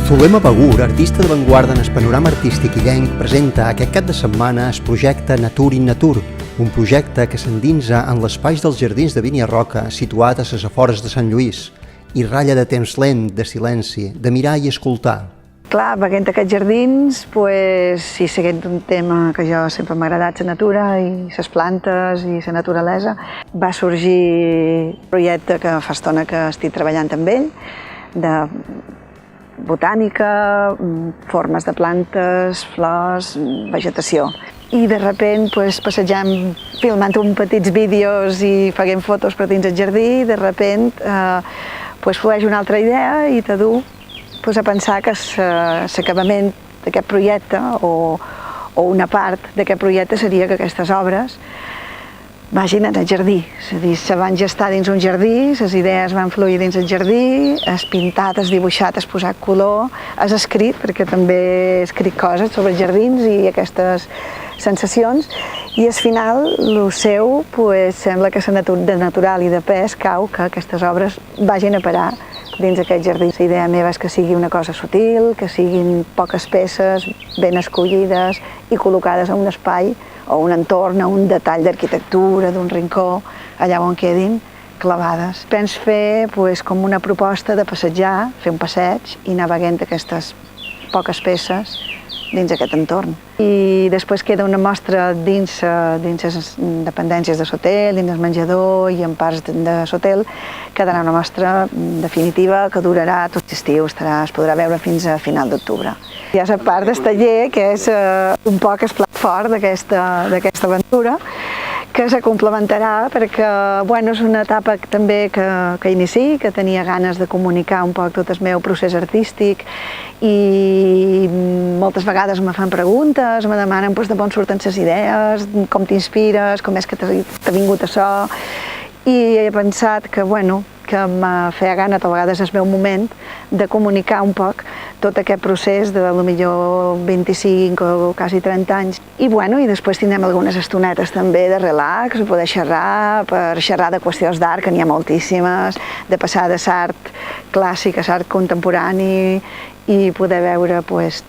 Zulema Begur, artista d'avantguarda en el panorama artístic illenc, presenta aquest cap de setmana el projecte Natur in Natur, un projecte que s'endinsa en l'espai dels jardins de Vinya Roca, situat a les afores de Sant Lluís, i ratlla de temps lent, de silenci, de mirar i escoltar. Clar, veient aquests jardins, i seguint un tema que jo sempre m'ha agradat, la natura i les plantes i la naturalesa, va sorgir un projecte que fa estona que estic treballant amb ell, de botànica, formes de plantes, flors, vegetació. I de sobte, passejant, filmant uns petits vídeos i fent fotos per dins el jardí, de sobte flueix una altra idea i te du a pensar que l'acabament d'aquest projecte o una part d'aquest projecte seria que aquestes obres vagin en el jardí. És a dir, se van gestar dins un jardí, les idees van fluir dins el jardí, has pintat, has dibuixat, has posat color, has escrit, perquè també escric coses sobre els jardins i aquestes sensacions, i al final, el seu, sembla que de natural i de pes cau que aquestes obres vagin a parar dins aquest jardí. La idea meva és que sigui una cosa sutil, que siguin poques peces, ben escollides i col·locades en un espai o un entorn, un detall d'arquitectura, d'un rincó, allà on quedin clavades. Penso fer com una proposta de passejar, fer un passeig i anar veient aquestes poques peces dins aquest entorn. I després queda una mostra dins les dependències de l'hotel, dins el menjador i en parts de l'hotel. Quedarà una mostra definitiva que durarà tot l'estiu, es podrà veure fins a final d'octubre. Hi ha la part del taller, que és un poc el plat fort d'aquesta aventura, que se complementarà perquè és una etapa també que iniciï, que tenia ganes de comunicar un poc tot el meu procés artístic i moltes vegades me fan preguntes, me demanen d'on surten les idees, com t'inspires, com és que t'ha vingut això, i he pensat que me feia gana, a vegades és el meu moment, de comunicar un poc tot aquest procés de potser 25 o quasi 30 anys. I després tindrem algunes estonetes també de relax, poder xerrar, per xerrar de qüestions d'art, que n'hi ha moltíssimes, de passar de l'art clàssic a l'art contemporani i poder veure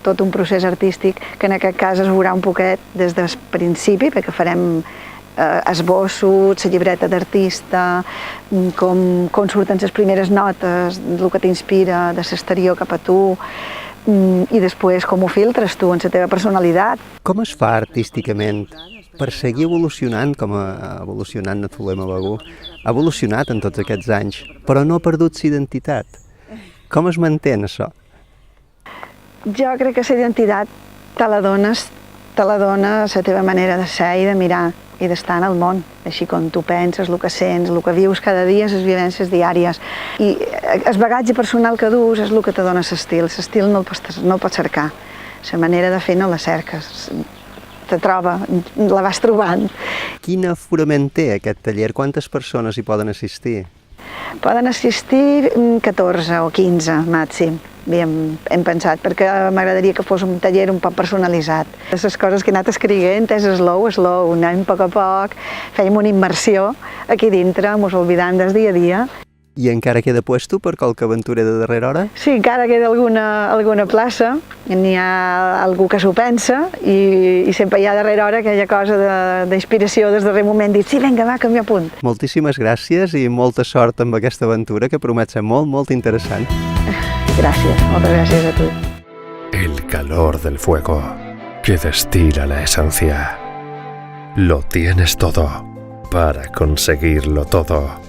tot un procés artístic que en aquest cas es veurà un poquet des del principi, perquè farem esbossos, la llibreta d'artista, com surten les primeres notes, el que t'inspira de l'exterior cap a tu, i després com ho filtres tu en la teva personalitat. Com es fa artísticament per seguir evolucionant com ha evolucionat la Zulema Begur? Ha evolucionat en tots aquests anys, però no ha perdut l'identitat. Com es manté això? Jo crec que la identitat te la dona la teva manera de ser i de mirar i d'estar en el món, així com tu penses, el que sents, el que vius cada dia, les vivències diàries. I el bagatge personal que dus és el que te dona l'estil. L'estil no el pots cercar. La manera de fer no la cerques. Te troba, la vas trobant. Quin aforament té aquest taller? Quantes persones hi poden assistir? Poden assistir 14 o 15 màxim. Hem pensat, perquè m'agradaria que fos un taller un poc personalitzat. Les coses que he anat escrivint és slow, anem a poc, fèiem una immersió aquí dintre, mos oblidant del dia a dia. I encara queda puesto per qualque aventura de darrera hora? Sí, encara queda alguna plaça, n'hi ha algú que s'ho pensa i sempre hi ha darrera hora aquella cosa d'inspiració des del darrer moment, dir, sí, vinga, va, que m'hi apunt. Moltíssimes gràcies i molta sort amb aquesta aventura que promet ser molt, molt interessant. Gracias, muchas gracias a ti. El calor del fuego que destila la esencia. Lo tienes todo para conseguirlo todo.